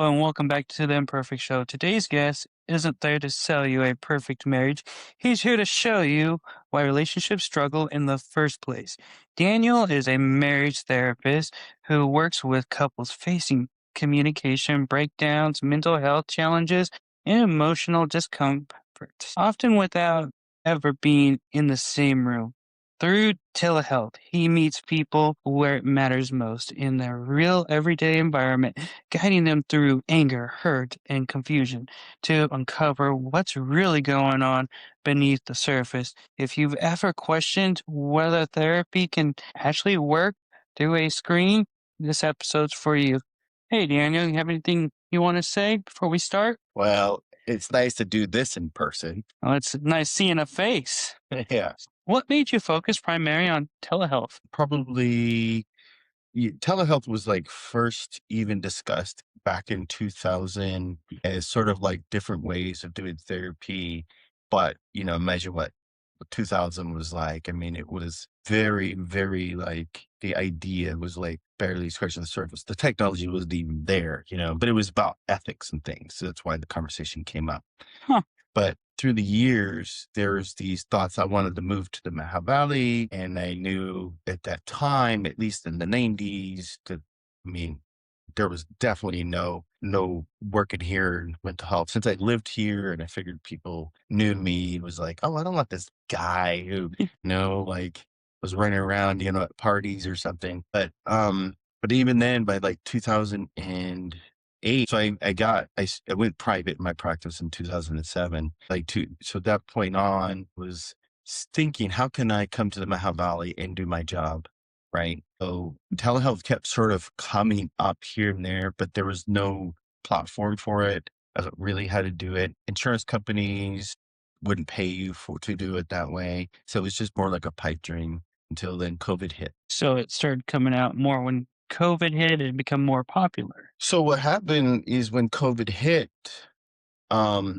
Hello and welcome back to the Imperfect Show. Today's guest isn't there to sell you a perfect marriage. He's here to show you why relationships struggle in the first place. Daniel is a marriage therapist who works with couples facing communication breakdowns, mental health challenges, and emotional discomfort, often without ever being in the same room. Through telehealth, he meets people where it matters most in their real everyday environment, guiding them through anger, hurt, and confusion to uncover what's really going on beneath the surface. If you've ever questioned whether therapy can actually work through a screen, this episode's for you. Hey, Daniel, you have anything you want to say before we start? Well, it's nice to do this in person. Oh, it's nice seeing a face. Yeah. What made you focus primarily on telehealth? Probably telehealth was like first even discussed back in 2000 as sort of like different ways of doing therapy. But, imagine what 2000 was like. I mean, it was very, very like the idea was like barely scratching the surface. The technology wasn't even there, but it was about ethics and things. So that's why the conversation came up. Huh. But through the years, there's these thoughts I wanted to move to the Maha Valley. And I knew at that time, at least in the 90s, that, I mean, there was definitely no working here in mental health. Since I lived here and I figured people knew me, it was like, oh, I don't want this guy who, like was running around, at parties or something. But even then by like 2008, so I went private in my practice in 2007. So at that point on was thinking, how can I come to the Maha Valley and do my job? Right. So telehealth kept sort of coming up here and there, but there was no platform for it. I don't really how to do it. Insurance companies wouldn't pay you to do it that way. So it was just more like a pipe dream until then COVID hit. So it started coming out more when COVID hit and become more popular. So what happened is when COVID hit,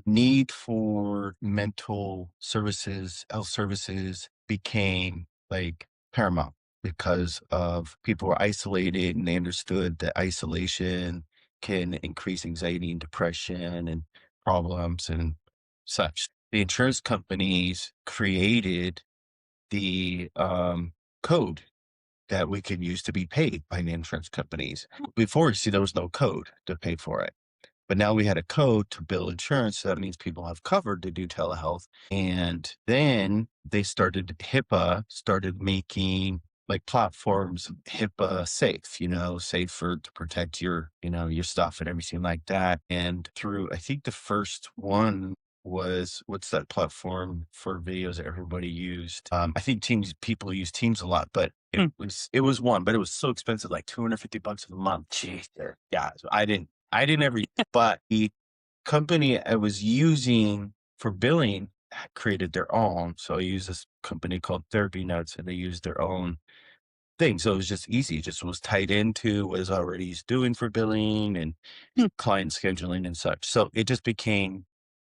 need for mental services, health services became like paramount because of people were isolated and they understood that isolation can increase anxiety and depression and problems and such. The insurance companies created the code that we could use to be paid by the insurance companies. Before, see, there was no code to pay for it. But now we had a code to bill insurance. So that means people have covered to do telehealth. And then they started making like platforms HIPAA safe, safer to protect your stuff and everything like that. And through, I think the first one was what's that platform for videos that everybody used? I think people use Teams a lot, but Hmm. it was one, but it was so expensive, like $250 a month. Jeez. Yeah. So I didn't ever, but the company I was using for billing had created their own. So I used this company called Therapy Notes and they used their own thing. So it was just easy. It just was tied into what I was already doing for billing and Hmm. client scheduling and such. So it just became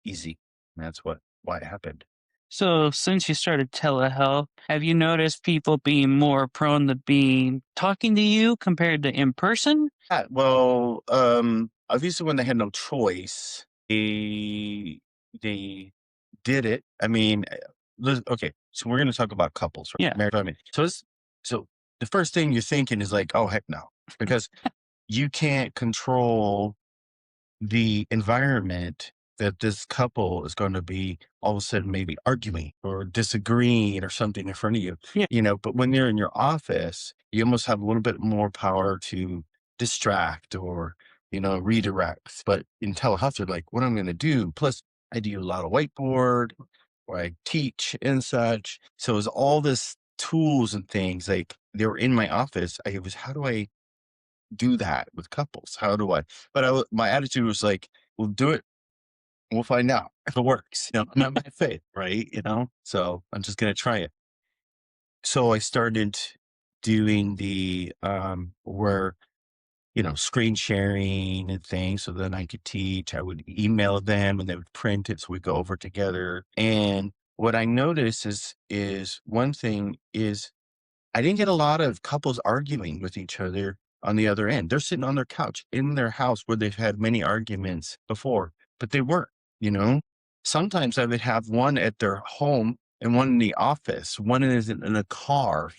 easy. And that's why it happened. So since you started telehealth, have you noticed people being more prone to being talking to you compared to in person? Well, obviously when they had no choice, they did it. I mean, okay, so we're going to talk about couples, right? Yeah. Married, I mean, so the first thing you're thinking is like, oh heck no, because you can't control the environment that this couple is going to be all of a sudden maybe arguing or disagreeing or something in front of you, Yeah. but when you're in your office, you almost have a little bit more power to distract or, redirect. But in telehealth, you're like, what am I going to do? Plus, I do a lot of whiteboard or I teach and such. So it's all this tools and things like they were in my office. How do I do that with couples? How do I? But my attitude was like, we'll do it. We'll find out if it works. Not my faith, right? So I'm just gonna try it. So I started doing the where screen sharing and things, so then I could teach. I would email them and they would print it, so we go over together. And what I noticed is one thing is I didn't get a lot of couples arguing with each other on the other end. They're sitting on their couch in their house where they've had many arguments before, but they weren't, you know? Sometimes I would have one at their home and one in the office. One is in a car,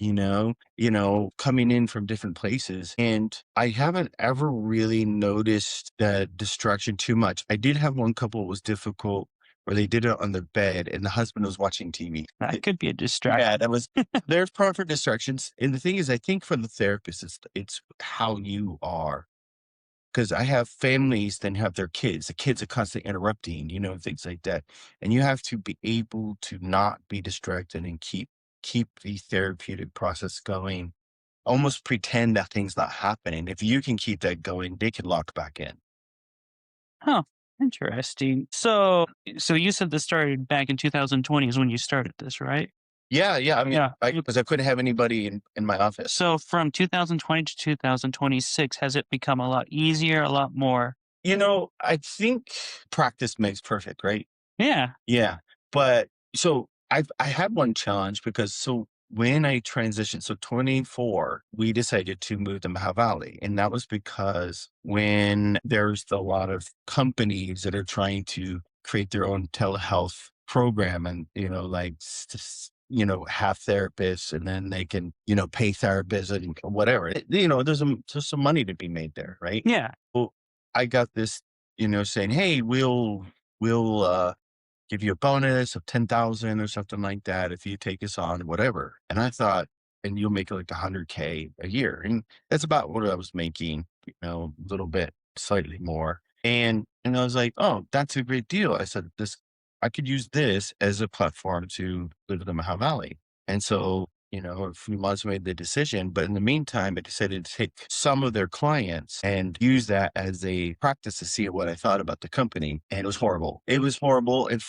coming in from different places. And I haven't ever really noticed that distraction too much. I did have one couple that was difficult where they did it on their bed and the husband was watching TV. That could be a distraction. Yeah, that was there's part for distractions. And the thing is, I think for the therapist, it's how you are. Because I have families that have their kids. The kids are constantly interrupting, things like that. And you have to be able to not be distracted and keep the therapeutic process going. Almost pretend that thing's not happening. If you can keep that going, they can lock back in. Huh. Interesting. So you said this started back in 2020 is when you started this, right? Yeah, yeah. I mean, Yeah. because I couldn't have anybody in my office. So from 2020 to 2026, has it become a lot easier, a lot more? I think practice makes perfect, right? Yeah. Yeah, but so I had one challenge because when I transitioned, so 24, we decided to move to Maha Valley. And that was because when there's a lot of companies that are trying to create their own telehealth program and, have therapists and then they can, pay therapists and whatever. There's some money to be made there, right? Yeah. Well, I got this, saying, hey, we'll give you a bonus of 10,000 or something like that if you take us on, whatever. And I thought, and you'll make like 100K a year. And that's about what I was making, a little bit, slightly more. And I was like, oh, that's a great deal. I said, I could use this as a platform to live in the Maha Valley. And so, a few months made the decision, but in the meantime, I decided to take some of their clients and use that as a practice to see what I thought about the company. And it was horrible. It was horrible. And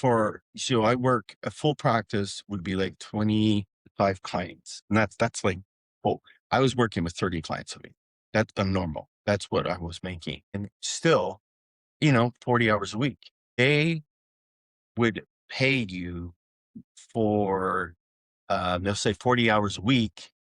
I work a full practice would be like 25 clients. And that's like, oh, I was working with 30 clients a week. That's the normal. That's what I was making. And still, 40 hours a week. They would pay you for they'll say 40 hours a week,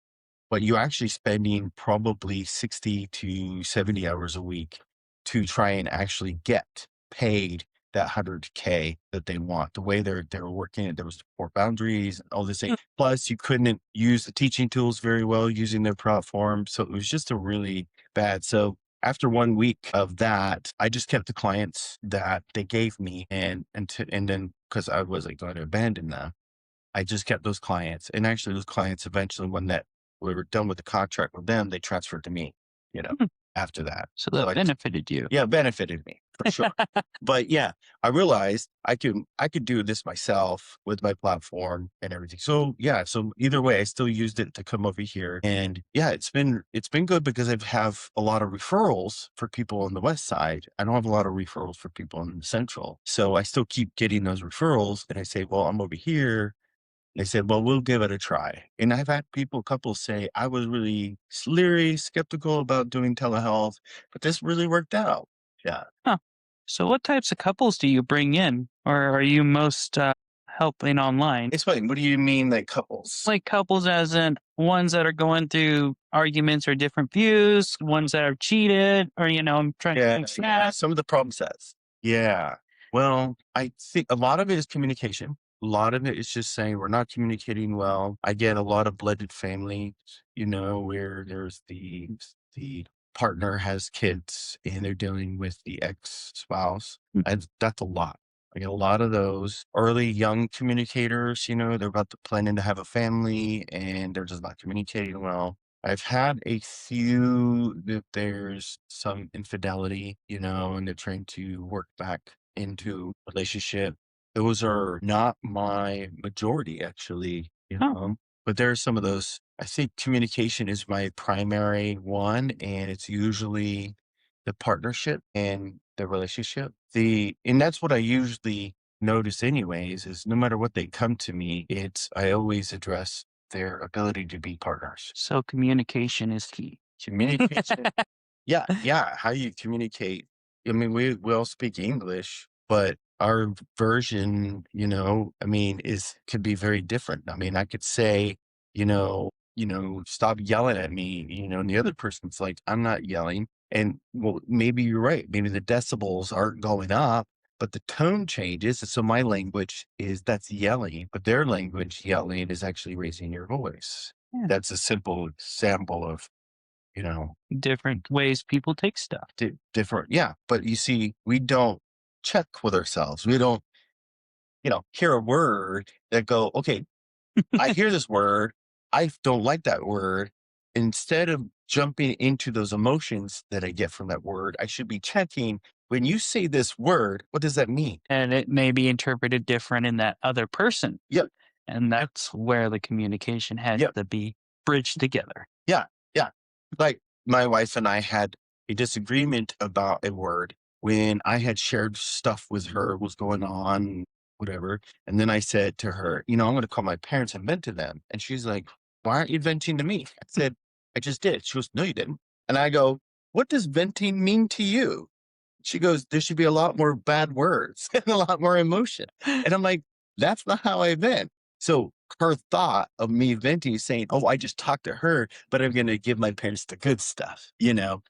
but you're actually spending probably 60 to 70 hours a week to try and actually get paid that 100K that they want. The way they're working it, there was poor boundaries and all this thing. Plus, you couldn't use the teaching tools very well using their platform. So it was just a really bad. So after 1 week of that, I just kept the clients that they gave me and then because I wasn't going to abandon them. I just kept those clients. And actually those clients eventually, when that we were done with the contract with them, they transferred to me, you know, Hmm. after that. So So that benefited you. yeah, it benefited me for sure. But yeah, I realized I could do this myself with my platform and everything. So yeah, so either way, I still used it to come over here. And yeah, it's been good because I have a lot of referrals for people on the west side. I don't have a lot of referrals for people in the central. So I still keep getting those referrals and I say, well, I'm over here. They said, well, we'll give it a try. And I've had couples say, I was really leery, skeptical about doing telehealth, but this really worked out. Yeah. Huh. So what types of couples do you bring in, or are you most helping online? Explain. What do you mean, like couples? Like couples, as in ones that are going through arguments or different views, ones that have cheated, or I'm trying to Yeah. think Yeah. fast. Some of the problem sets. Yeah. Well, I think a lot of it is communication. A lot of it is just saying we're not communicating well. I get a lot of blended families, where there's the partner has kids and they're dealing with the ex spouse. Mm. And that's a lot. I get a lot of those early young communicators, they're about to planning to have a family and they're just not communicating well. I've had a few that there's some infidelity, and they're trying to work back into relationship. Those are not my majority, actually, Oh, but there are some of those. I think communication is my primary one, and it's usually the partnership and the relationship. And that's what I usually notice anyways, is no matter what they come to me, I always address their ability to be partners. so communication is key. Communication. Yeah, yeah, how you communicate. I mean, we all speak English, but our version, I mean, is could be very different. I mean, I could say, stop yelling at me, and the other person's like, I'm not yelling. And well, maybe you're right. Maybe the decibels aren't going up, but the tone changes. And so my language is that's yelling, but their language yelling is actually raising your voice. Yeah. That's a simple example of, you know, Different ways people take stuff. different. Yeah. But you see, we don't check with ourselves. We don't, hear a word that go, okay, I hear this word. I don't like that word. Instead of jumping into those emotions that I get from that word, I should be checking when you say this word, what does that mean? And it may be interpreted different in that other person. Yep. And that's where the communication has Yep. to be bridged together. Yeah. Yeah. Like my wife and I had a disagreement about a word when I had shared stuff with her, was going on, whatever. And then I said to her, I'm going to call my parents and vent to them. And she's like, why aren't you venting to me? I said, I just did. She goes, no, you didn't. And I go, what does venting mean to you? She goes, there should be a lot more bad words and a lot more emotion. And I'm like, that's not how I vent. So her thought of me venting is saying, oh, I just talked to her, but I'm going to give my parents the good stuff. That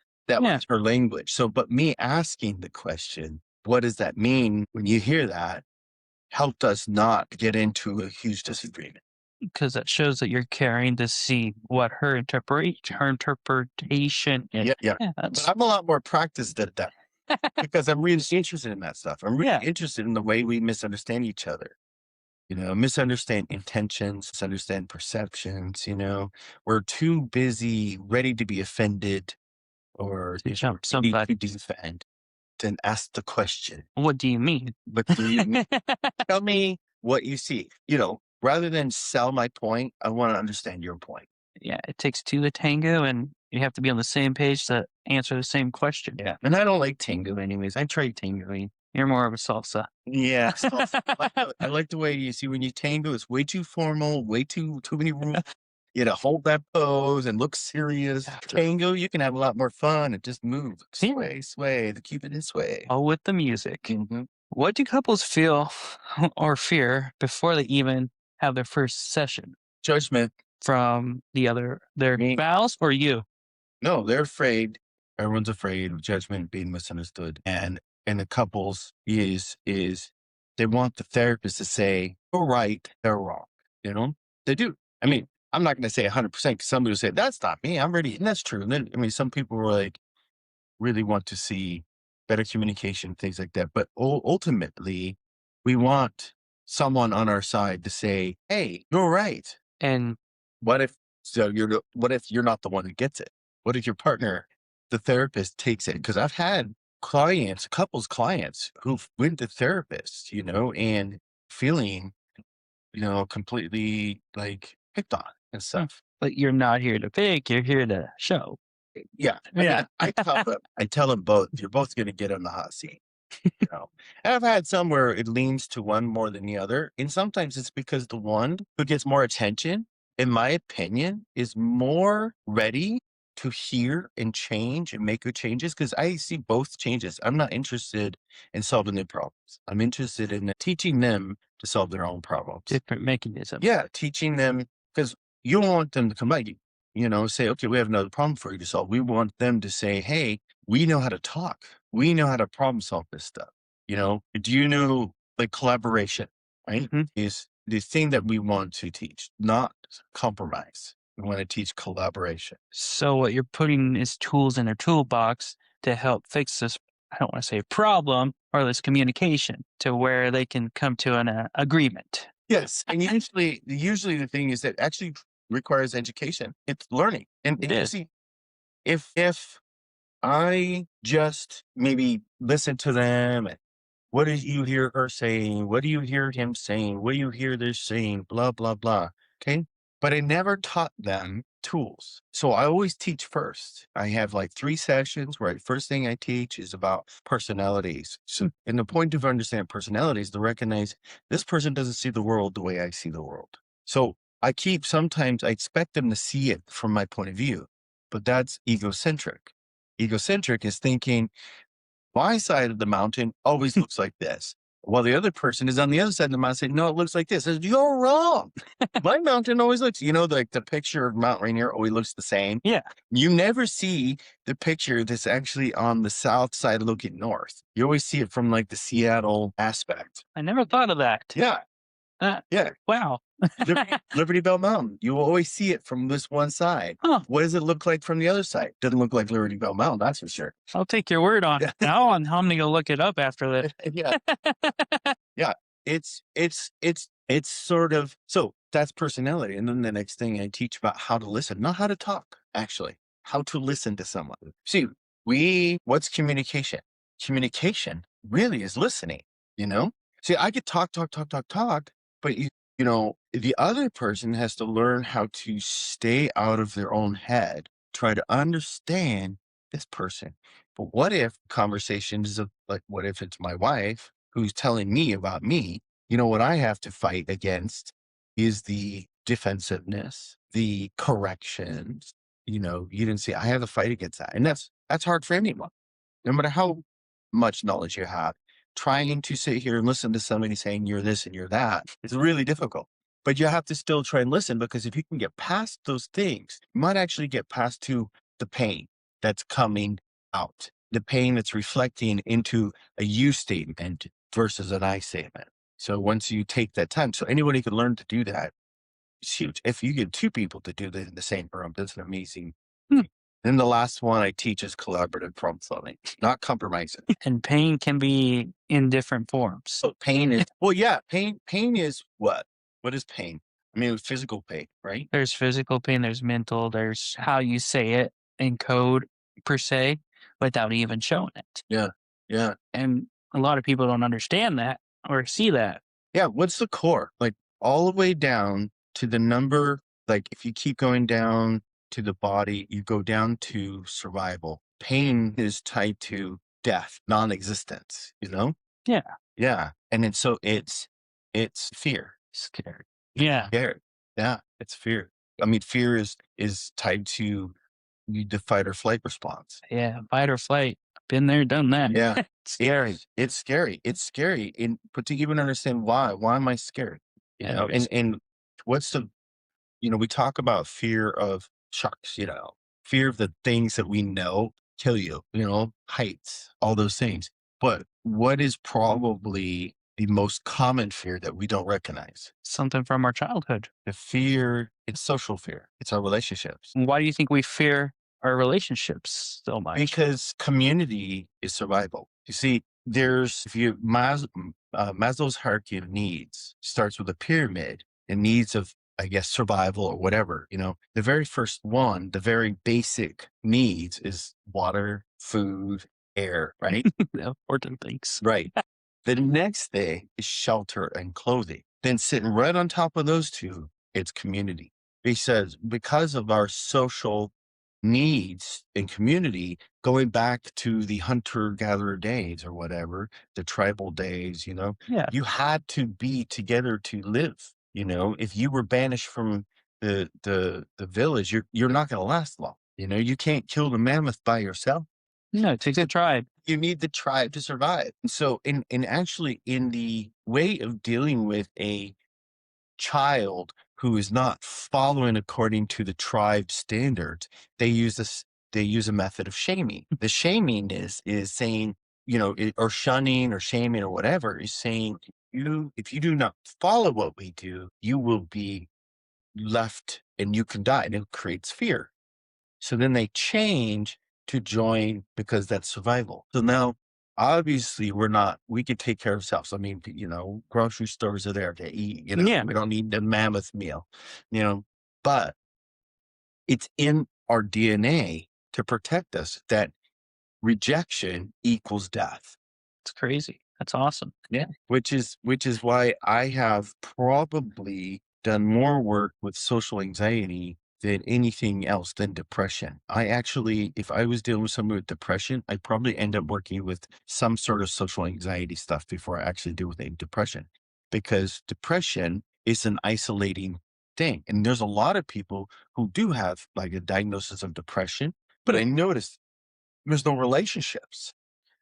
Yeah, was her language. So, but me asking the question, what does that mean when you hear that, helped us not get into a huge disagreement. because that shows that you're caring to see what her interpretation is. Yeah. Yeah. Yeah, But that's I'm a lot more practiced at that because I'm really interested in that stuff. I'm really yeah, interested in the way we misunderstand each other. Misunderstand intentions, misunderstand perceptions. We're too busy ready to be offended or to jump ready to somebody. defend and ask the question, What do you mean? what do you mean? Tell me what you see. Rather than sell my point, I want to understand your point. Yeah, it takes two to tango, and you have to be on the same page to answer the same question. Yeah. And I don't like tango anyways. I tried tangoing. You're more of a salsa. Yeah. So I like the way you see when you tango, it's way too formal, way too many rules. Hold that pose and look serious. Tango, you can have a lot more fun and just move. Yeah. Sway, sway, the Cupid and sway. All with the music. Mhm. What do couples feel or fear before they even have their first session Judgment. from their Me. spouse or you? No, they're afraid. Everyone's afraid of judgment being misunderstood. And the couples is they want the therapist to say, you're right, they're wrong. They do. I mean, I'm not going to say 100% because somebody will say, that's not me. I'm ready. And that's true. And then, some people were like, really want to see better communication, things like that. But ultimately, we want someone on our side to say, hey, you're right. And What if what if you're not the one who gets it? What if your partner, the therapist, takes it? Because I've had couples clients who've went to therapists, and feeling, completely like picked on and mm, stuff. but you're not here to pick, you're here to show. Yeah. Yeah. I tell them both, you're both gonna get on the hot seat. You know, and I've had some where it leans to one more than the other. And sometimes it's because the one who gets more attention, in my opinion, is more ready to hear and change and make good changes. Cause I see both changes. I'm not interested in solving their problems. I'm interested in teaching them to solve their own problems. Different mechanism. Yeah, teaching them because you don't want them to come back, say, okay, we have another problem for you to solve. We want them to say, hey, we know how to talk. We know how to problem solve this stuff. Do you know like collaboration, right? Mhm. Is the thing that we want to teach, not compromise. We want to teach collaboration. So what you're putting is tools in their toolbox to help fix this, I don't want to say problem, or this communication to where they can come to an agreement. Yes. And usually the thing is that actually requires education. It's learning. And, It and you is. see, if I just maybe listen to them. And what did you hear her saying? What do you hear him saying? What do you hear this saying? Blah, blah, blah. Okay. But I never taught them tools. So I always teach first. I have like 3 sessions where first thing I teach is about personalities. So, and the point of understanding personalities is to recognize this person doesn't see the world the way I see the world. So sometimes I expect them to see it from my point of view, but that's egocentric. Egocentric is thinking my side of the mountain always looks like this. while the other person is on the other side of the mountain saying, no, it looks like this. I said, you're wrong. My mountain always looks, like the picture of Mount Rainier always looks the same. Yeah, You never see the picture that's actually on the south side looking north. You always see it from like the Seattle aspect. I never thought of that. Yeah. Uh, Yeah. wow. Liberty Bell Mountain. You will always see it from this one side. Huh. What does it look like from the other side? Doesn't look like Liberty Bell Mountain, that's for sure. I'll take your word on Yeah. it. Now I'm gonna go look it up after this. Yeah. Yeah. It's sort of, so that's personality. And then the next thing I teach about how to listen, not how to talk, actually, how to listen to someone. See, what's communication? Communication really is listening, you know? See, I could talk, but the other person has to learn how to stay out of their own head, try to understand this person. But what if conversations of like, what if it's my wife who's telling me about me? What I have to fight against is the defensiveness, the corrections. You didn't see, I have to fight against that. And that's hard for anyone, no matter how much knowledge you have. Trying to sit here and listen to somebody saying you're this and you're that is really difficult. But you have to still try and listen, because if you can get past those things, you might actually get past to the pain that's coming out, the pain that's reflecting into a you statement versus an I statement. So once you take that time, so anybody can learn to do that, it's huge. If you get two people to do that in the same room, that's an amazing. Hmm. Then the last one I teach is collaborative problem solving, not compromising. And pain can be in different forms. So pain is, well, yeah, pain is what? What is pain? I mean, physical pain, right? There's physical pain, there's mental, there's how you say it in code per se without even showing it. Yeah. Yeah. And a lot of people don't understand that or see that. Yeah. What's the core? Like all the way down to the number, like if you keep going down to the body, you go down to survival. Pain is tied to death, non-existence, you know? Yeah. Yeah. And then so it's fear. Scared. Yeah. Scared. Yeah, it's fear. I mean, fear is tied to the fight or flight response. Yeah. Fight or flight. Been there, done that. Yeah. Scary. It's scary. It's scary. But to even understand why am I scared? Yeah, very And what's the, we talk about fear of sharks, fear of the things that we know kill you, heights, all those things. But what is probably the most common fear that we don't recognize? something from our childhood. The fear, it's social fear. It's our relationships. Why do you think we fear our relationships so much? Because community is survival. You see, if you Maslow's hierarchy of needs starts with a pyramid and needs of, I guess, survival or whatever. The very first one, the very basic needs is water, food, air, right? The important things. Right. The next thing is shelter and clothing. Then sitting right on top of those two, it's community. Because of our social needs in community, going back to the hunter-gatherer days or whatever, the tribal days, Yeah. you had to be together to live. If you were banished from the village, you're not going to last long. You can't kill the mammoth by yourself. No, it takes a tribe. You need the tribe to survive. And so actually in the way of dealing with a child who is not following according to the tribe standards, they use a method of shaming. The shaming is saying, or shunning or shaming or whatever, is saying, if you do not follow what we do, you will be left and you can die. And it creates fear. So then they change to join because that's survival. So now, obviously, we could take care of ourselves. I mean, grocery stores are there to eat, Yeah. we don't need the mammoth meal, but it's in our DNA to protect us that rejection equals death. It's crazy. That's awesome. Yeah. Which is why I have probably done more work with social anxiety than anything else than depression. If I was dealing with somebody with depression, I'd probably end up working with some sort of social anxiety stuff before I actually deal with a depression, because depression is an isolating thing. And there's a lot of people who do have like a diagnosis of depression, but I noticed there's no relationships,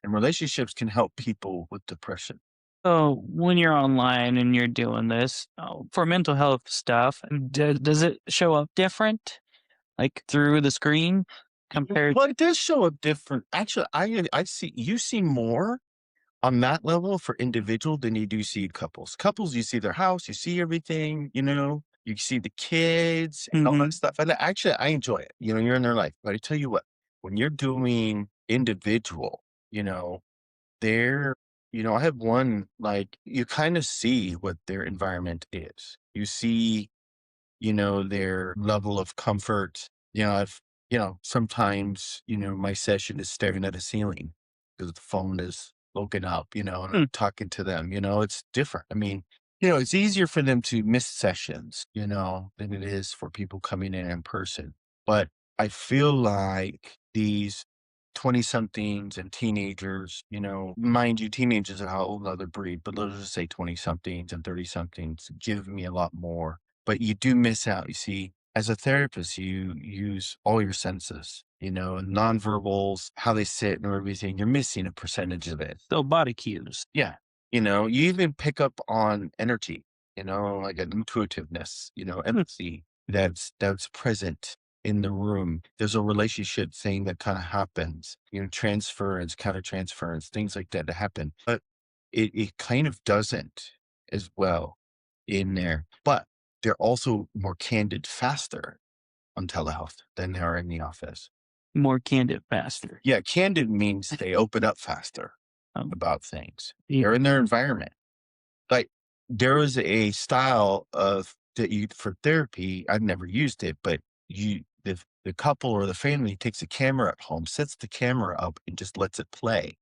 and relationships can help people with depression. So when you're online and you're doing this for mental health stuff, does it show up different, like through the screen compared? Well, it does show up different. Actually, I see you see more on that level for individual than you do see couples. Couples, you see their house, you see everything, you see the kids and all that Mhm. stuff. And actually, I enjoy it. You're in their life. But I tell you what, when you're doing individual, you know, they're, I have one like you kind of see what their environment is. You see their level of comfort. Sometimes, my session is staring at a ceiling because the phone is looking up, and I'm Hmm, talking to them, it's different. I mean, it's easier for them to miss sessions, than it is for people coming in person. But I feel like these 20 somethings and teenagers, mind you, teenagers are a whole other breed, but let's just say 20 somethings and 30 somethings give me a lot more, but you do miss out. You see, as a therapist, you use all your senses, and nonverbals, how they sit and everything. You're missing a percentage of it. so body cues. Yeah. You even pick up on energy, like an intuitiveness, Hmm, empathy that's present in the room. There's a relationship thing that kind of happens, transference, counter transference, things like that happen. But it kind of doesn't as well in there. But they're also more candid faster on telehealth than they are in the office. more candid, faster. Yeah, candid means they open up faster Um, about things. yeah, They're in their environment. Like there is a style of that you for therapy. I've never used it, but the couple or the family takes a camera at home, sets the camera up, and just lets it play.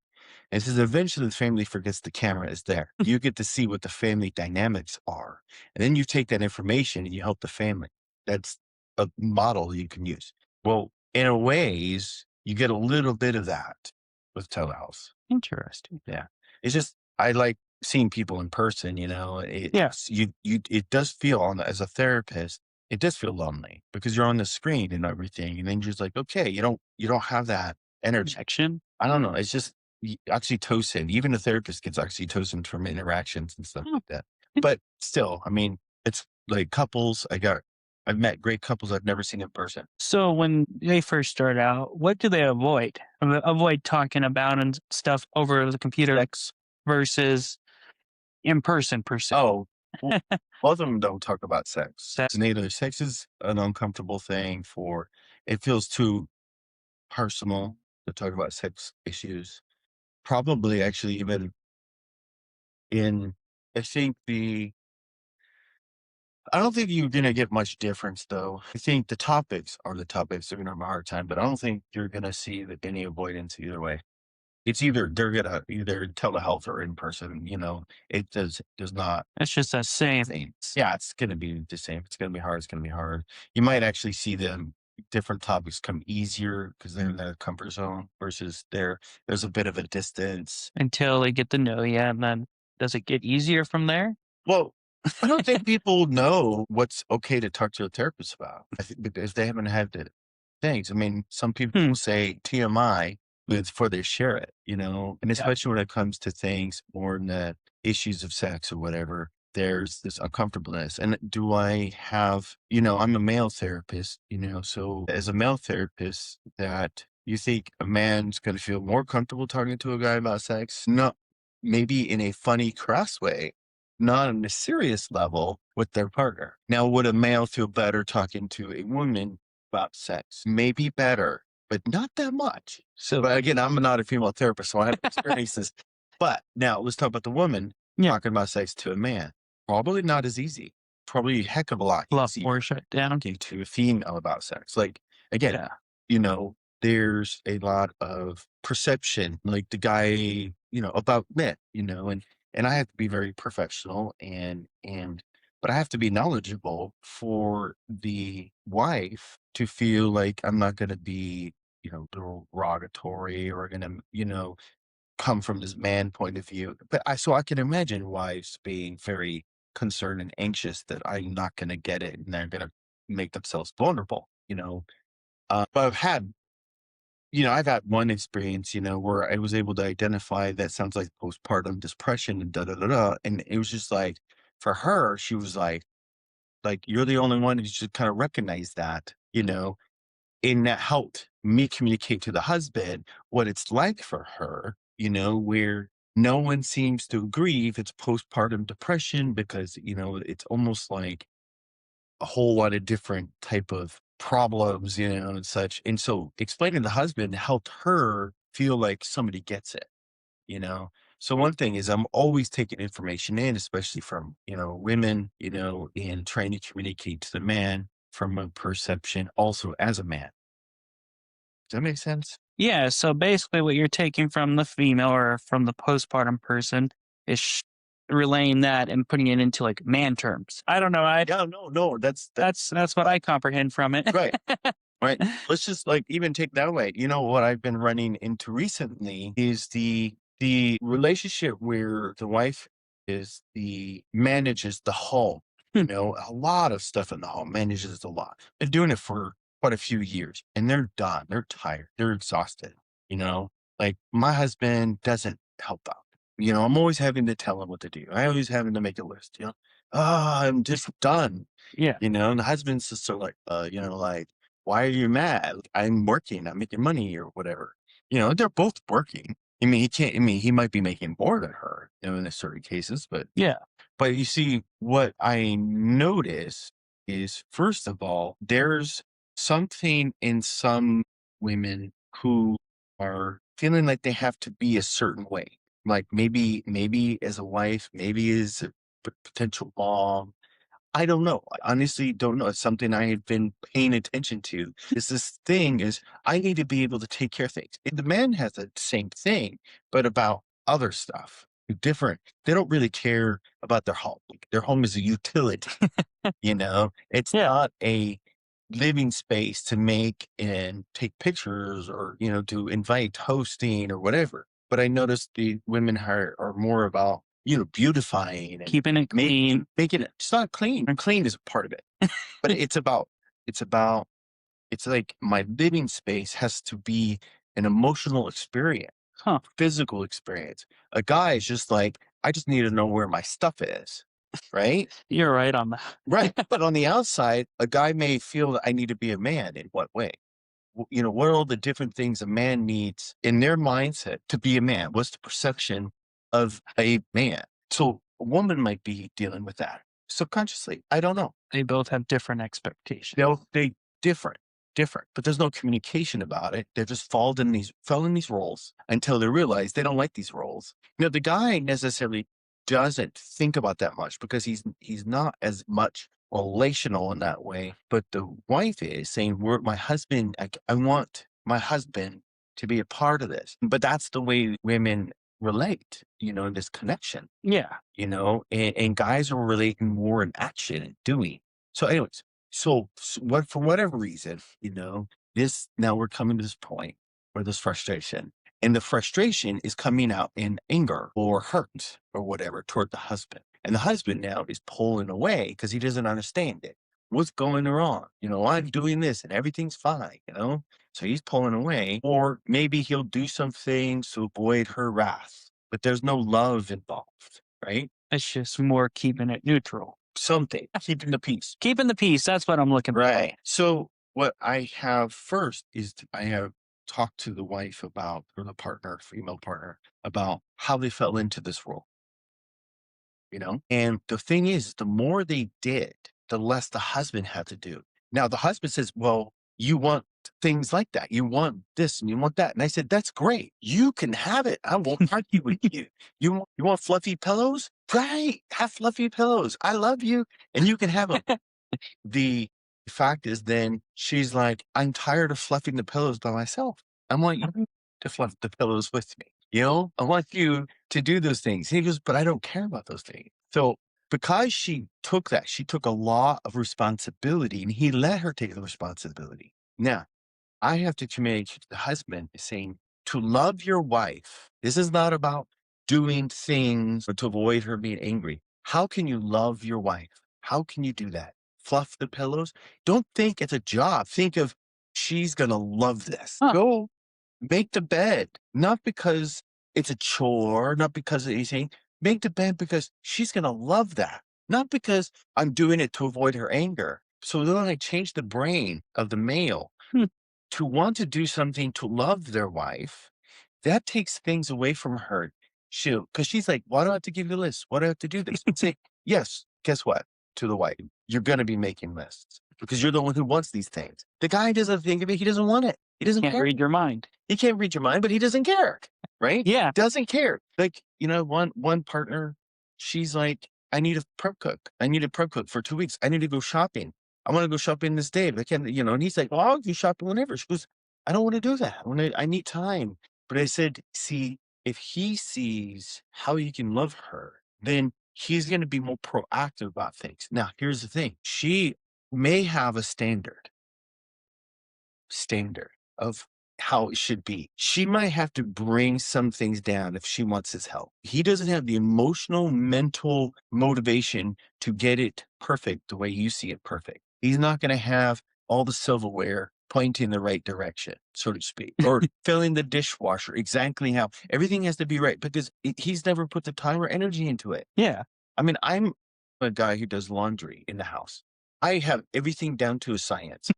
And says eventually the family forgets the camera is there. You get to see what the family dynamics are. And then you take that information and you help the family. That's a model you can use. Well, in a ways, you get a little bit of that with telehealth. interesting. Yeah. It's just I like seeing people in person, Yeah, it does feel as a therapist, it does feel lonely because you're on the screen and everything. And then you're just like, okay, you don't have that energy. connection. I don't know. It's just oxytocin. Even a therapist gets oxytocin from interactions and stuff Hmm, like that. But still, I mean, it's like couples. I've met great couples I've never seen in person. so when they first start out, what do they avoid? Avoid talking about and stuff over the computer Sex. versus in person per se. Oh, well, both of them don't talk about sex. So It's neither. Sex is an uncomfortable thing for. It feels too personal to talk about sex issues. Probably, actually, even in. I think the I don't think you're gonna get much difference though. I think the topics are the topics they're gonna have a hard time, but I don't think you're gonna see any avoidance either way. It's either they're gonna either telehealth or in person, it does not it's just the same. same. Yeah, it's gonna be the same. It's gonna be hard, it's gonna be hard. You might actually see them different topics come easier because they're in their comfort zone versus there's a bit of a distance. Until they get to know you, and then does it get easier from there? Well, I don't think people know what's okay to talk to a therapist about. I think because they haven't had the things. I mean, some people Hmm, will say TMI before they share it, and yeah, especially when it comes to things more in the issues of sex or whatever, there's this uncomfortableness. And do I have, I'm a male therapist, so as a male therapist, that you think a man's going to feel more comfortable talking to a guy about sex? No, maybe in a funny, crass way, not on a serious level with their partner. Now, would a male feel better talking to a woman about sex? Maybe better, but not that much. so But again, I'm not a female therapist, so I have experiences. But now let's talk about the woman yeah, talking about sex to a man. Probably not as easy. Probably a heck of a lot a lot easier more shut down. talking to a female about sex. Like, again, Yeah, you know, there's a lot of perception, like the guy, about men, and I have to be very professional but I have to be knowledgeable for the wife to feel like I'm not gonna be, derogatory or gonna, come from this man point of view. But I can imagine wives being very concerned and anxious that I'm not gonna get it and they're gonna make themselves vulnerable, but I've had I've had one experience, where I was able to identify that sounds like postpartum depression and da da da da. And it was just like, for her, she was like you're the only one who should kind of recognize that, and that helped me communicate to the husband what it's like for her, where no one seems to agree if it's postpartum depression because, it's almost like a whole lot of different type of problems, and such. And so explaining to the husband helped her feel like somebody gets it, you know. So one thing is I'm always taking information in, especially from, women, and trying to communicate to the man from a perception also as a man. Does that make sense? Yeah, so basically what you're taking from the female or from the postpartum person is relaying that and putting it into like man terms. I don't know. Yeah, no, no, that's That's what I comprehend from it. right. Right. Let's just like even take that away. You know what I've been running into recently is the relationship where the wife is the manages the home. A lot of stuff in the home, manages a lot. Been doing it for quite a few years and they're done. They're tired. They're exhausted. You know, like my husband doesn't help out. I'm always having to tell him what to do. I always having to make a list, I'm just done. Yeah. And the husband's just sort of like, like, why are you mad? Like, I'm working, I'm making money or whatever. They're both working. I mean, he can't, I mean, he might be making more than her, in certain cases, Yeah. but you see, what I notice is, first of all, there's something in some women who are feeling like they have to be a certain way. Like maybe as a wife, maybe as a potential mom, I don't know. I honestly don't know. It's something I had been paying attention to. Is this thing is I need to be able to take care of things. And the man has the same thing, but about other stuff. Different. They don't really care about their home. Like, their home is a utility, It's Yeah. not a living space to make and take pictures or, to invite hosting or whatever. But I noticed the women are more about, beautifying and Keeping it clean. making it, it's not clean. And clean is a part of it, but it's about, it's like my living space has to be an emotional experience, Huh. physical experience. A guy is just like, I just need to know where my stuff is. Right. You're right on that. Right. But on the outside, a guy may feel that I need to be a man in what way? What are all the different things a man needs in their mindset to be a man? What's the perception of a man? So a woman might be dealing with that subconsciously. I don't know. They both have different expectations. They different, different, but there's no communication about it. They're just fell in these roles until they realize they don't like these roles. The guy necessarily doesn't think about that much because he's not as much relational in that way. But the wife is saying, "We're my husband. I want my husband to be a part of this." But that's the way women relate. In this connection. Yeah. And guys are relating more in action and doing. So, anyways, what for whatever reason, this now we're coming to this point where there's frustration. And the frustration is coming out in anger or hurt or whatever toward the husband. And the husband now is pulling away because he doesn't understand it. What's going wrong? I'm doing this and everything's fine. So he's pulling away. Or maybe he'll do some things to avoid her wrath, but there's no love involved, right? It's just more keeping it neutral. Something, keeping the peace. Keeping the peace. That's what I'm looking for. Right. So what I have first is I have talked to the wife about, or the partner, female partner, about how they fell into this role. And the thing is, the more they did, the less the husband had to do. Now the husband says, well, you want things like that. You want this and you want that. And I said, that's great. You can have it. I won't argue with you. You want fluffy pillows? Great. Have fluffy pillows. I love you. And you can have them. The fact is then she's like, I'm tired of fluffing the pillows by myself. I want you to fluff the pillows with me. I want you to do those things. He goes, but I don't care about those things. So because she took a lot of responsibility and he let her take the responsibility. Now, I have to communicate to the husband saying to love your wife. This is not about doing things to avoid her being angry. How can you love your wife? How can you do that? Fluff the pillows. Don't think it's a job. Think of she's going to love this. Huh. Go. Make the bed, not because it's a chore, not because of anything. Make the bed because she's gonna love that, not because I'm doing it to avoid her anger. So then I change the brain of the male Hmm. to want to do something to love their wife. That takes things away from her. Because she's like, why do I have to give you lists? Why do I have to do this? Say, yes, guess what? To the wife, you're going to be making lists because you're the one who wants these things. The guy doesn't think of it. He doesn't want it. He doesn't Can't care. read your mind. He can't read your mind, but he doesn't care, right? Yeah. Doesn't care. Like, one partner, she's like, I need a prep cook. I need a prep cook for 2 weeks. I need to go shopping. I want to go shopping this day, but I can't, and he's like, well, I'll go shopping whenever. She goes, I don't want to do that. I need time. But I said, see, if he sees how you can love her, then he's going to be more proactive about things. Now, here's the thing. She may have a standard of how it should be. She might have to bring some things down if she wants his help. He doesn't have the emotional, mental motivation to get it perfect the way you see it perfect. He's not going to have all the silverware pointing in the right direction, so to speak, or filling the dishwasher exactly how everything has to be right because he's never put the time or energy into it. Yeah. I mean, I'm a guy who does laundry in the house. I have everything down to a science.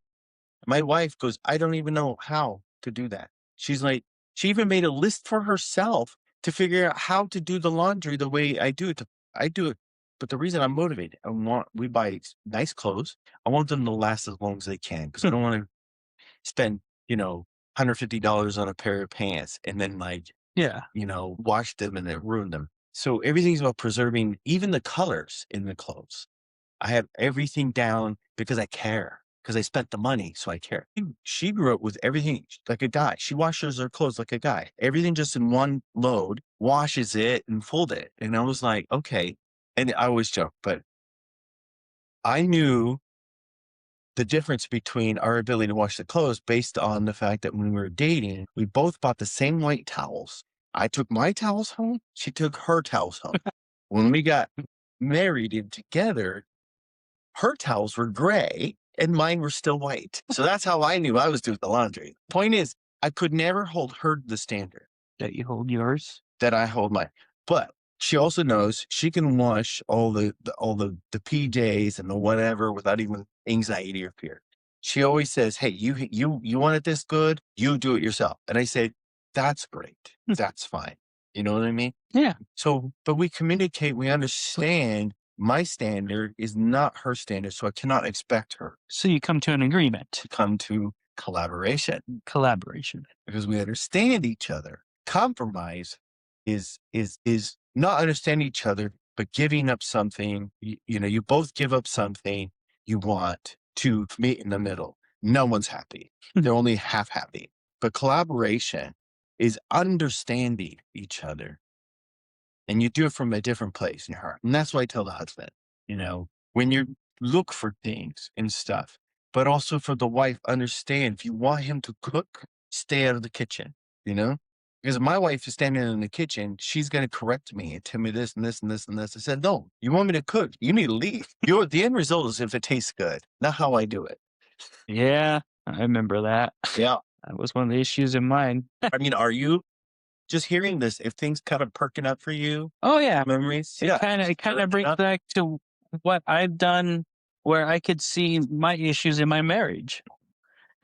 My wife goes, I don't even know how to do that. She's like, she even made a list for herself to figure out how to do the laundry the way I do it. I do it. But the reason I'm motivated, we buy nice clothes. I want them to last as long as they can because I don't want to spend, $150 on a pair of pants and then Yeah. wash them and then ruin them. So everything's about preserving even the colors in the clothes. I have everything down because I care, because I spent the money, so I care. She grew up with everything like a guy. She washes her clothes like a guy. Everything just in one load, washes it and fold it. And I was like, okay. And I always joke, but I knew the difference between our ability to wash the clothes based on the fact that when we were dating, we both bought the same white towels. I took my towels home. She took her towels home. When we got married and together, her towels were gray and mine were still white. So that's how I knew I was doing the laundry. Point is, I could never hold her to the standard That you hold yours. that I hold mine. But she also knows she can wash all the PJs and the whatever without even anxiety or fear. She always says, "Hey, you want it this good? You do it yourself." And I say, "That's great. Hmm. That's fine." You know what I mean? Yeah. So, but we communicate, we understand my standard is not her standard, so I cannot expect her So you come to an agreement. to come to collaboration Collaboration. because we understand each other. Compromise is not understanding each other, but giving up something. You both give up something you want to meet in the middle. No one's happy. They're only half happy. But collaboration is understanding each other and you do it from a different place in your heart. And that's why I tell the husband, when you look for things and stuff, but also for the wife, understand if you want him to cook, stay out of the kitchen, you know? Because my wife is standing in the kitchen, she's going to correct me and tell me this and this and this and this. I said, no, you want me to cook? You need to leave. The end result is if it tastes good, not how I do it. Yeah. I remember that. Yeah. That was one of the issues in mine. I mean, are you just hearing this? If things kind of perking up for you, Oh yeah. memories? It Yeah. kind of Perking brings up. back to what I've done where I could see my issues in my marriage.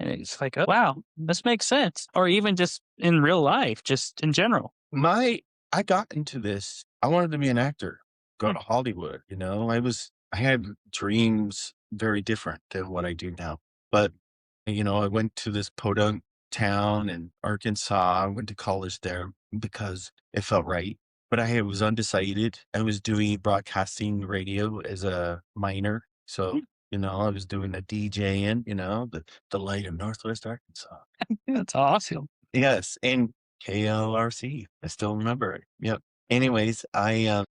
And it's like, oh, wow, this makes sense. Or even just in real life, just in general. I got into this. I wanted to be an actor, go Hmm. to Hollywood. I had dreams very different than what I do now. But, I went to this podunk town in Arkansas. I went to college there because it felt right. But I was undecided. I was doing broadcasting radio as a minor. So, Hmm. I was doing the DJing, the light of Northwest Arkansas. That's awesome. Yes, and KLRC. I still remember it. Yep. Anyways, then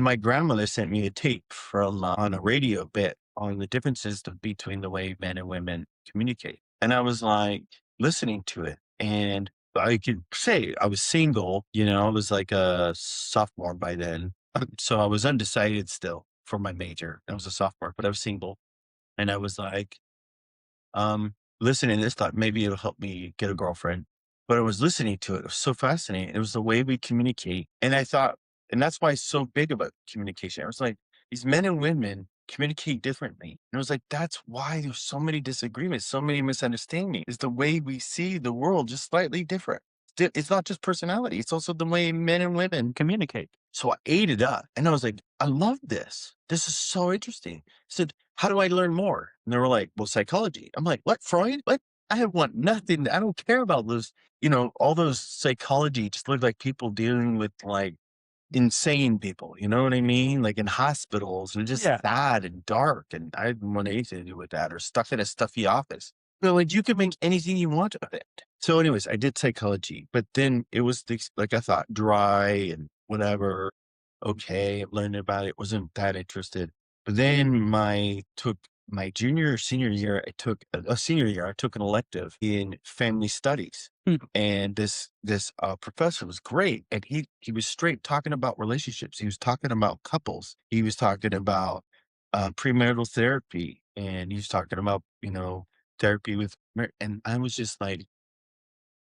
my grandmother sent me a tape from on a radio bit on the differences between the way men and women communicate. And I was like listening to it. And I could say I was single, I was like a sophomore by then. So I was undecided still for my major. I was a sophomore, but I was single. And I was like, listening to this, thought maybe it'll help me get a girlfriend. but I was listening to it. It was so fascinating. It was the way we communicate. And I thought, and that's why it's so big about communication. I was like, these men and women communicate differently. And it was like, that's why there's so many disagreements, so many misunderstandings. Is the way we see the world just slightly different. It's not just personality, it's also the way men and women communicate. So I ate it up and I was like, I love this. This is so interesting. I said, how do I learn more? And they were like, well, psychology. I'm like, what, Freud? What? I want nothing. I don't care about those, all those psychology just look like people dealing with like insane people, you know what I mean? Like in hospitals and just Yeah. sad and dark. And I didn't want anything to do with that or stuck in a stuffy office. But like you can make anything you want of it. So, anyways, I did psychology, but then it was like I thought, dry and whatever. Okay, learning about it, wasn't that interested. But then my junior or senior year, I took a senior year, I took an elective in family studies. Hmm. And this professor was great, and he was straight talking about relationships. He was talking about couples. He was talking about premarital therapy, and he was talking about therapy with. And I was just like,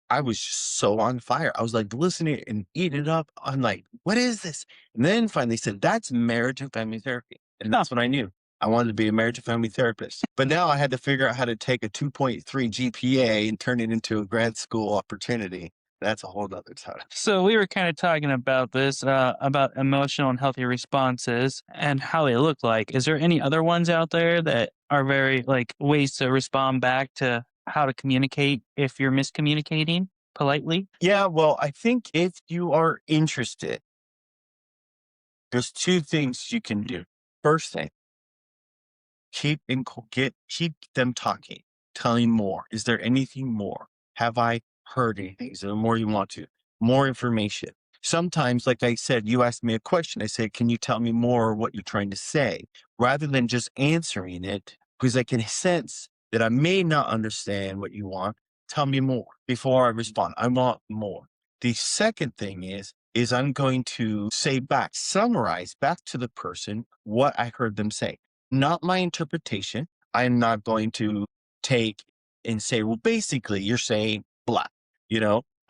I was just so on fire. I was like listening and eating it up. I'm like, what is this? And then finally said, that's marriage and family therapy. And that's what I knew. I wanted to be a marriage and family therapist. But now I had to figure out how to take a 2.3 GPA and turn it into a grad school opportunity. That's a whole other time. So we were kind of talking about this, about emotional and healthy responses and how they look like. Is there any other ones out there that are very like ways to respond back to how to communicate if you're miscommunicating politely? Yeah, well, I think if you are interested, there's two things you can do. First thing, keep them talking, telling more. Is there anything more? Have I heard anything? Is there more you want to? More information. Sometimes, like I said, you asked me a question. I said, can you tell me more what you're trying to say? Rather than just answering it, because I can sense that I may not understand what you want. Tell me more before I respond. I want more. The second thing is I'm going to say back, summarize back to the person what I heard them say, not my interpretation. I'm not going to take and say, well, basically, you're saying blah.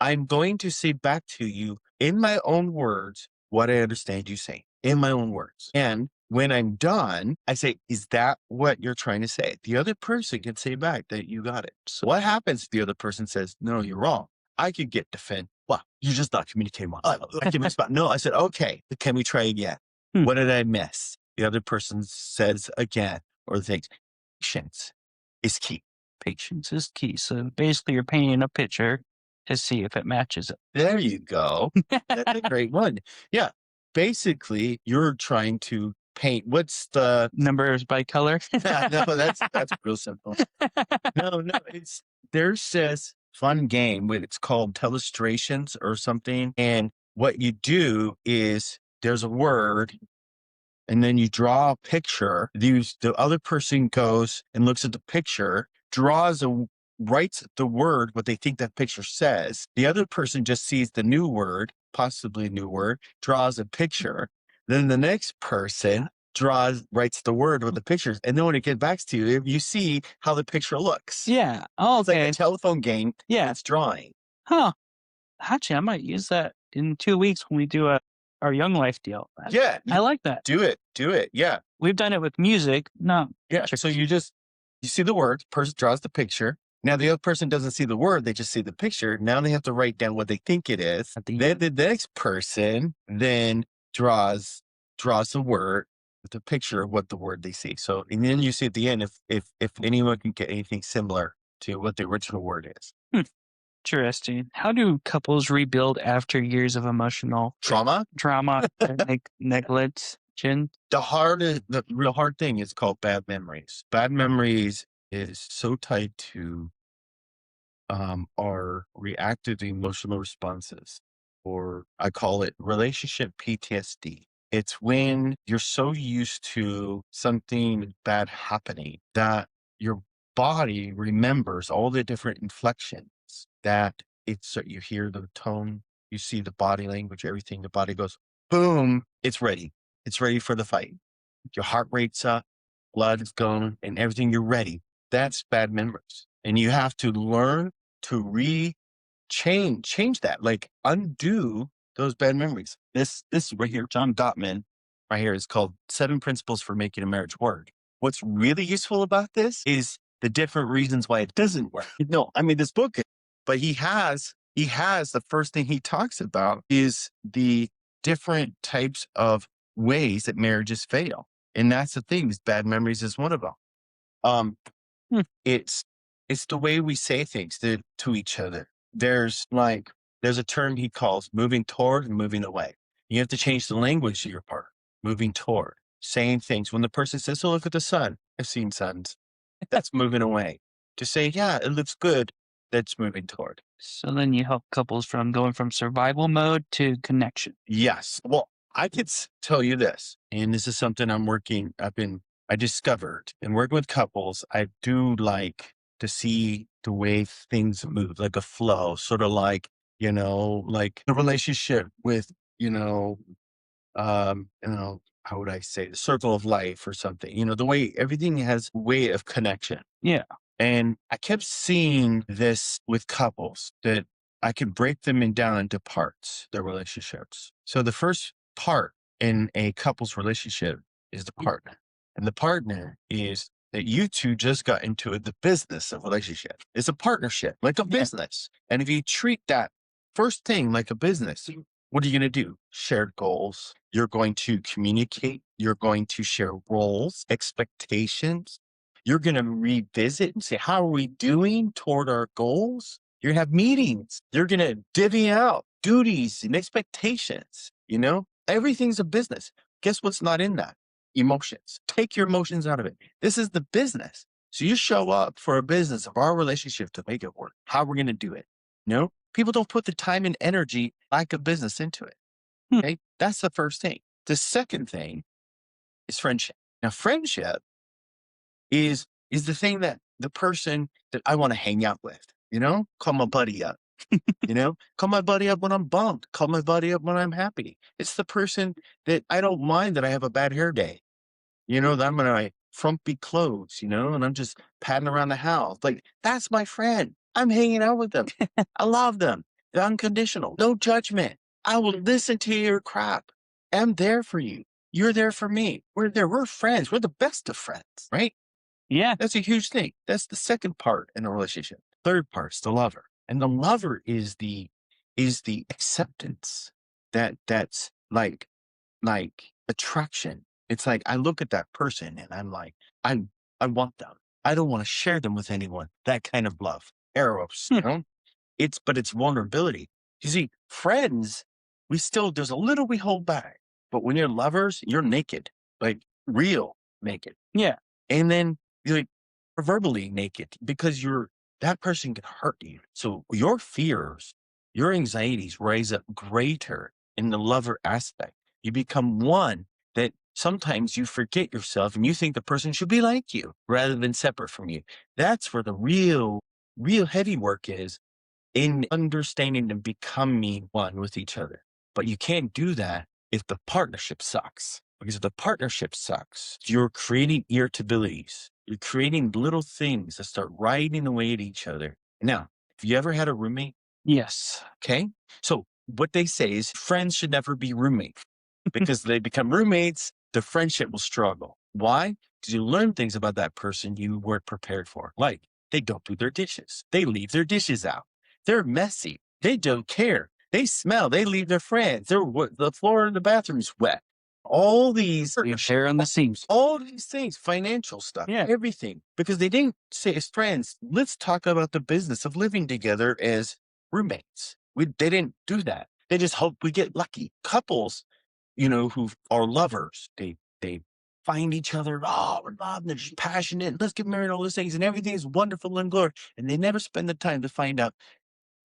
I'm going to say back to you in my own words what I understand you saying in my own words. And when I'm done, I say, is that what you're trying to say? The other person can say back that you got it. So what happens if the other person says, no, you're wrong? I could get defend. Well, you're just not communicating well. I can respond. No, I said, okay, can we try again? Hmm. What did I miss? The other person says again, or thinks, patience is key. Patience is key. So basically, you're painting a picture to see if it matches it. There you go. That's a great one. Yeah. Basically, you're trying to paint what's the Numbers by color. no, that's real simple. No, there's this fun game with it's called Telestrations or something. And what you do is there's a word and then you draw a picture. The other person goes and looks at the picture, writes the word, what they think that picture says. The other person just sees the new word, possibly a new word, draws a picture. Then the next person writes the word with the pictures. And then when it gets back to you, you see how the picture looks. Yeah. Oh, It's like okay. a telephone game. Yeah. It's drawing. Huh. Actually, I might use that in 2 weeks when we do our Young Life deal. Yeah. I like that. Do it. Do it. Yeah. We've done it with music, not Yeah. pictures. So you see the word, person draws the picture. Now the other person doesn't see the word, they just see the picture. Now they have to write down what they think it is. At the Then the next person then draws the word with the picture of what the word they see. So and then you see at the end if anyone can get anything similar to what the original word is. Interesting. How do couples rebuild after years of emotional Trauma. and neglection? The real hard thing is called bad memories. Bad memories is so tied to are reactive emotional responses, or I call it relationship PTSD. It's when you're so used to something bad happening that your body remembers all the different inflections that you hear the tone, you see the body language, everything, the body goes, boom, it's ready. It's ready for the fight. Your heart rate's up, blood is going, and everything, you're ready. That's bad memories. And you have to learn to change that, like undo those bad memories. This right here, John Gottman, right here is called Seven Principles for Making a Marriage Work. What's really useful about this is the different reasons why it doesn't work. No, I mean this book, but he has the first thing he talks about is the different types of ways that marriages fail. And that's the thing, is bad memories is one of them. Um, Hmm. it's it's the way we say things to each other. There's a term he calls moving toward and moving away. You have to change the language of your part. Moving toward, saying things. When the person says, "Oh, look at the sun," I've seen suns. That's moving away. To say, "Yeah, it looks good," that's moving toward. So then you help couples from going from survival mode to connection. Yes. Well, I could tell you this, and this is something I discovered in working with couples. I do like to see the way things move, like a flow, sort of like a relationship with, how would I say, the circle of life or something, the way everything has a way of connection. Yeah. And I kept seeing this with couples that I could break them down into parts, their relationships. So the first part in a couple's relationship is the partner. And the partner is that you two just got into the business of relationship. It's a partnership, like a business. And if you treat that first thing like a business, what are you going to do? Shared goals. You're going to communicate. You're going to share roles, expectations. You're going to revisit and say, how are we doing toward our goals? You're going to have meetings. You're going to divvy out duties and expectations. Everything's a business. Guess what's not in that? Emotions. Take your emotions out of it. This is the business. So you show up for a business of our relationship to make it work. How are we going to do it? People don't put the time and energy like a business into it. Hmm. Okay. That's the first thing. The second thing is friendship. Now, friendship is the thing that the person that I want to hang out with, call my buddy up, call my buddy up when I'm bummed, call my buddy up when I'm happy. It's the person that I don't mind that I have a bad hair day, that I'm in my frumpy clothes, and I'm just patting around the house. Like, that's my friend. I'm hanging out with them. I love them. They're unconditional, no judgment. I will listen to your crap. I'm there for you. You're there for me. We're there. We're friends. We're the best of friends, right? Yeah. That's a huge thing. That's the second part in a relationship. Third part's the lover. And the lover is the acceptance that's like attraction. It's like I look at that person and I'm like, I want them. I don't want to share them with anyone. That kind of love. Eros, Hmm. but it's vulnerability. You see, friends, there's a little we hold back. But when you're lovers, you're naked, like real naked. Yeah. And then you're like verbally naked because that person can hurt you. So your fears, your anxieties rise up greater in the lover aspect. You become one that sometimes you forget yourself and you think the person should be like you rather than separate from you. That's where the real heavy work is, in understanding and becoming one with each other. But you can't do that if the partnership sucks. Because if the partnership sucks, you're creating irritabilities. You're creating little things that start riding away at each other. Now, have you ever had a roommate? Yes. Okay. So what they say is friends should never be roommates, because they become roommates, the friendship will struggle. Why? Because you learn things about that person you weren't prepared for. Like, they don't do their dishes. They leave their dishes out. They're messy. They don't care. They smell. They leave their friends. The floor in the bathroom's wet. All these You share on the seams. all these things, financial stuff, Yeah. everything, because they didn't say as friends, let's talk about the business of living together as roommates. They didn't do that. They just hope we get lucky. Couples, who are lovers, they find each other. Oh, we're loved. They're just passionate. Let's get married. All those things, and everything is wonderful and glory. And they never spend the time to find out,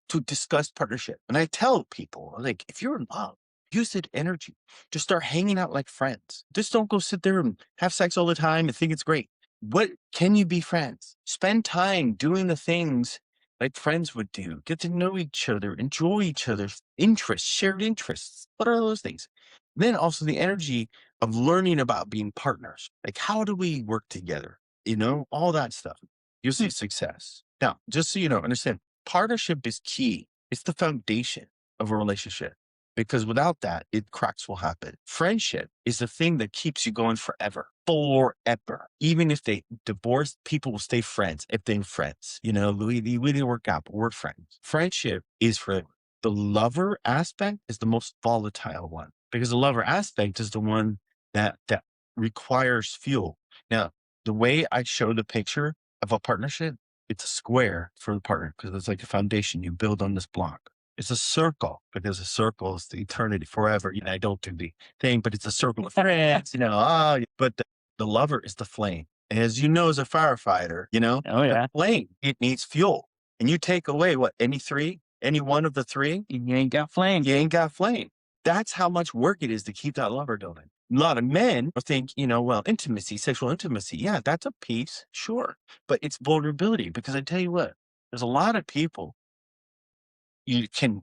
to discuss partnership. And I tell people, like, if you're in love, use that energy to start hanging out like friends. Just don't go sit there and have sex all the time and think it's great. What can you be friends? Spend time doing the things like friends would do. Get to know each other, enjoy each other's interests, shared interests. What are those things? Then also the energy of learning about being partners. Like, how do we work together? All that stuff. You'll Hmm. see success. Now, just so you know, understand, partnership is key It's the foundation of a relationship because without that, cracks will happen. Friendship is the thing that keeps you going forever, forever. Even if they divorce, people will stay friends if they're friends. You know, we didn't work out, but we're friends. Friendship is forever. The lover aspect is the most volatile one because the lover aspect is the one that requires fuel. Now, the way I show the picture of a partnership, it's a square for the partner because it's like a foundation you build on this block. It's a circle because a circle is the eternity forever. You know, I don't do the thing, but it's a circle of friends, you know. But the lover is the flame. As you know, as a firefighter, you know, Oh the yeah. flame, it needs fuel. And you take away what, any one of the three, You ain't got flame. you ain't got flame. That's how much work it is to keep that lover going. A lot of men think, you know, well, intimacy, sexual intimacy. Yeah, that's a piece, sure. But it's vulnerability because I tell you what, there's a lot of people you can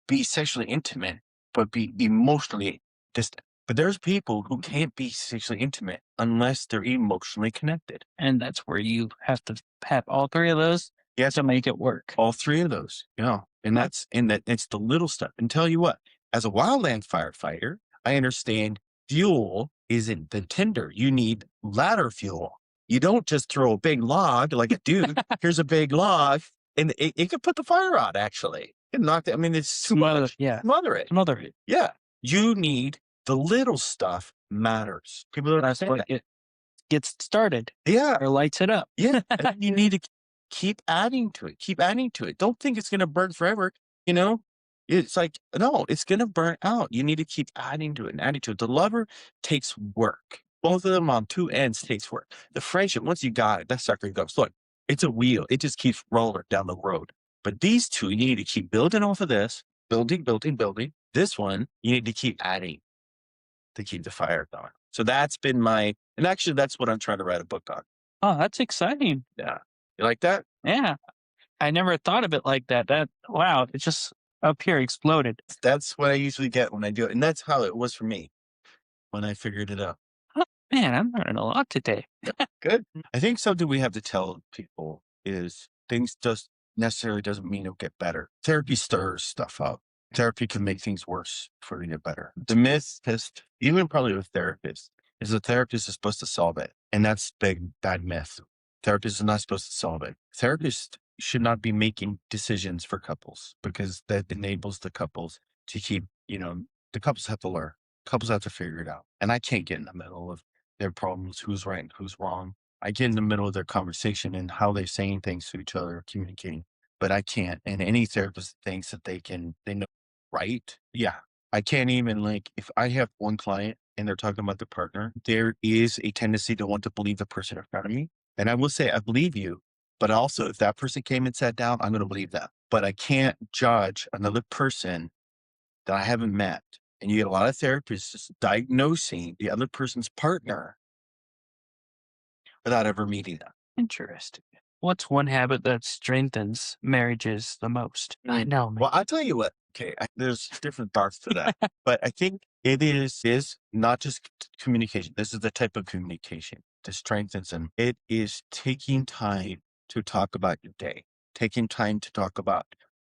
be sexually intimate, but be emotionally distant. But there's people who can't be sexually intimate unless they're emotionally connected. And that's where you have to have all three of those Yes, to make it work. all three of those. Yeah. And it's the little stuff. And tell you what, as a wildland firefighter, I understand fuel isn't the tinder. You need ladder fuel. You don't just throw a big log like a dude, here's a big log, and it could put the fire out actually. It knocked it. I mean, it's too Smother, much. yeah, Smother it. smother it. Yeah. You need the little stuff matters. People don't That's understand what that. it gets started Yeah. or lights it up. Yeah, and you need to keep adding to it, keep adding to it. Don't think it's gonna burn forever, you know? It's like, no, it's gonna burn out. You need to keep adding to it and adding to it. The lover takes work. Both of them on two ends takes work. The friendship, once you got it, that sucker goes. Look, it's a wheel. It just keeps rolling down the road. But these two, you need to keep building off of this, building, building, building. This one, you need to keep adding to keep the fire going. So that's been and actually that's what I'm trying to write a book on. Oh, that's exciting. Yeah. You like that? Yeah. I never thought of it like that. Wow, it just up here exploded. That's what I usually get when I do it, and that's how it was for me when I figured it out. Huh, man, I'm learning a lot today. Good. I think something we have to tell people is things just necessarily doesn't mean it'll get better. Therapy stirs stuff up. Therapy can make things worse before they get better. The myth is, even probably with therapists, is the therapist is supposed to solve it. And that's big, bad myth. Therapist is not supposed to solve it. Therapists should not be making decisions for couples because that enables the couples to keep, the couples have to learn. Couples have to figure it out. And I can't get in the middle of their problems, who's right and who's wrong. I get in the middle of their conversation and how they're saying things to each other, communicating, but I can't. And any therapist thinks that they know right. Yeah. I can't even if I have one client and they're talking about the partner, there is a tendency to want to believe the person in front of me. And I will say, I believe you, but also if that person came and sat down, I'm going to believe that. But I can't judge another person that I haven't met. And you get a lot of therapists just diagnosing the other person's partner without ever meeting them. Interesting. What's one habit that strengthens marriages the most? I know, man. Well, I'll tell you what. Okay, there's different parts to that, but I think it is not just communication. This is the type of communication that strengthens them. It is taking time to talk about your day, taking time to talk about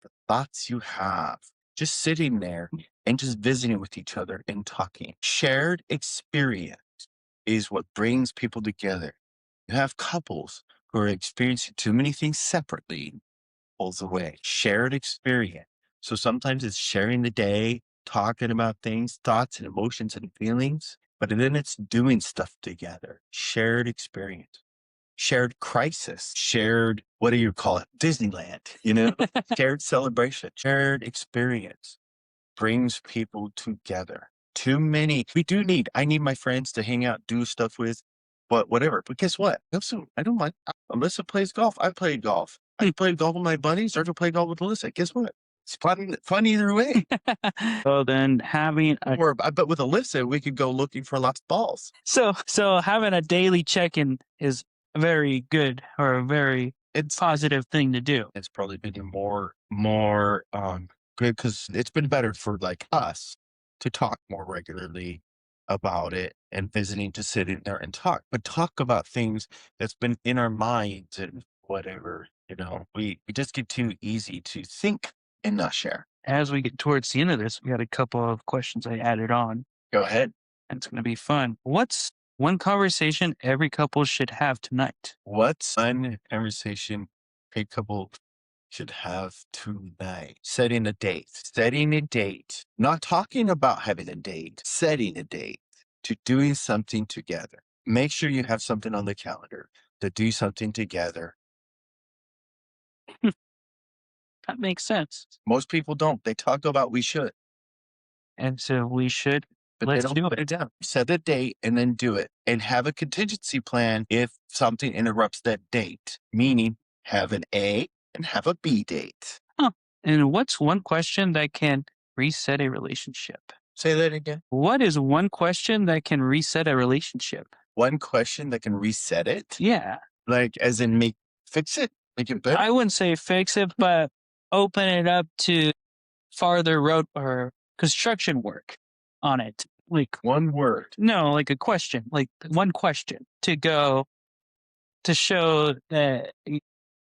the thoughts you have, just sitting there and just visiting with each other and talking. Shared experience is what brings people together. You have couples who are experiencing too many things separately pulls away. Shared experience. So sometimes it's sharing the day, talking about things, thoughts and emotions and feelings, but then it's doing stuff together. Shared experience. Shared crisis. Shared, what do you call it? Disneyland, shared celebration, shared experience brings people together. Too many. I need my friends to hang out, do stuff with, but whatever. But guess what? Also, I don't mind. Alyssa plays golf. I play golf. I played golf with my buddies. Or to play golf with Alyssa. Guess what? It's fun either way. So then having a But with Alyssa, we could go looking for lost balls. so having a daily check-in is very good or a very It's positive thing to do. it's probably been more good because it's been better for us to talk more regularly about it and visiting to sit in there and talk, but talk about things that's been in our minds and whatever, we just get too easy to think and not share. As we get towards the end of this, we got a couple of questions I added on, Go ahead. and it's going to be fun. What's one conversation every couple should have tonight? What's one conversation a couple should have tonight? Setting a date. Setting a date. Not talking about having a date. Setting a date to doing something together. Make sure you have something on the calendar to do something together. That makes sense. Most people don't. They talk about we should, And so we should, but they let's don't do put it. it down. Set a date and then do it. And have a contingency plan if something interrupts that date. Meaning have an A and have a B date. Huh. And what's one question that can reset a relationship? Say that again. What is one question that can reset a relationship? One question that can reset it. Yeah. Like as in fix it, make it better. I wouldn't say fix it, but open it up to farther road or construction work on it. Like, One word. no, like a question, like one question to go to show that,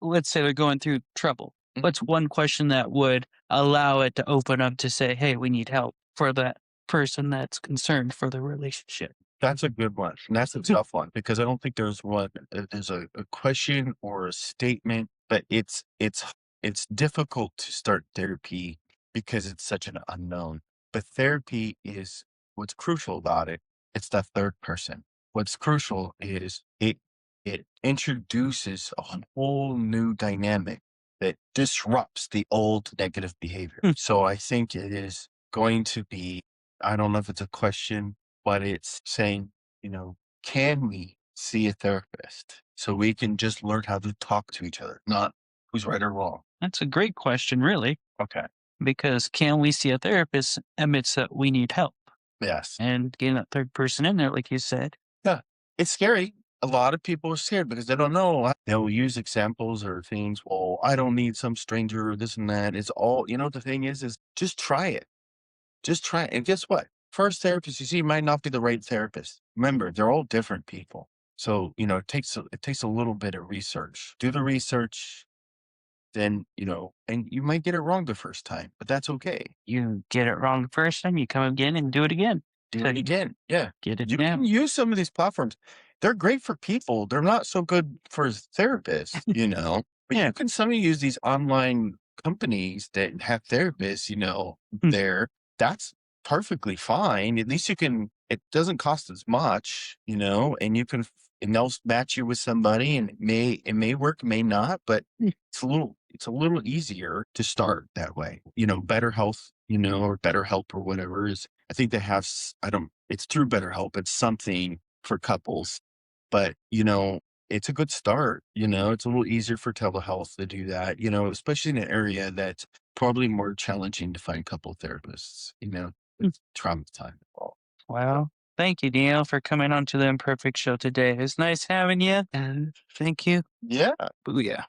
let's say they're going through trouble. What's one question that would allow it to open up to say, hey, we need help for that person that's concerned for the relationship? That's a good one. And that's a tough one because I don't think there's one. There's a question or a statement, but it's difficult to start therapy because it's such an unknown. But therapy is what's crucial about it. It's the third person. What's crucial is it introduces a whole new dynamic that disrupts the old negative behavior. Hmm. So I think it is going to be, I don't know if it's a question, but it's saying, can we see a therapist so we can just learn how to talk to each other, not who's right or wrong? That's a great question, really, Okay. because can we see a therapist admits that we need help Yes. and getting that third person in there, like you said. Yeah. It's scary. A lot of people are scared because they don't know. They'll use examples or things. Well, I don't need some stranger or this and that. It's all, the thing is just try it. Just try it. And guess what? First therapist you see might not be the right therapist. Remember, they're all different people. So, it takes a little bit of research. Do the research, then, and you might get it wrong the first time, but that's okay. You get it wrong the first time, you come again and do it again. Do So it again. Yeah. get it You down. can use some of these platforms. They're great for people. They're not so good for therapists, but Yeah. you can some use these online companies that have therapists, Hmm. there. That's perfectly fine. At least it doesn't cost as much, and and they'll match you with somebody and it may work, may not, but Hmm. it's a little easier to start that way. Better health, or better help or whatever is, I think they have, I don't, it's through BetterHelp. It's something for couples, but it's a good start. It's a little easier for telehealth to do that, especially in an area that's probably more challenging to find couple therapists, Hmm. with trauma time involved. Well, thank you, Daniel, for coming on to the Imperfect Show today. It's nice having you, and thank you. Yeah. Booyah.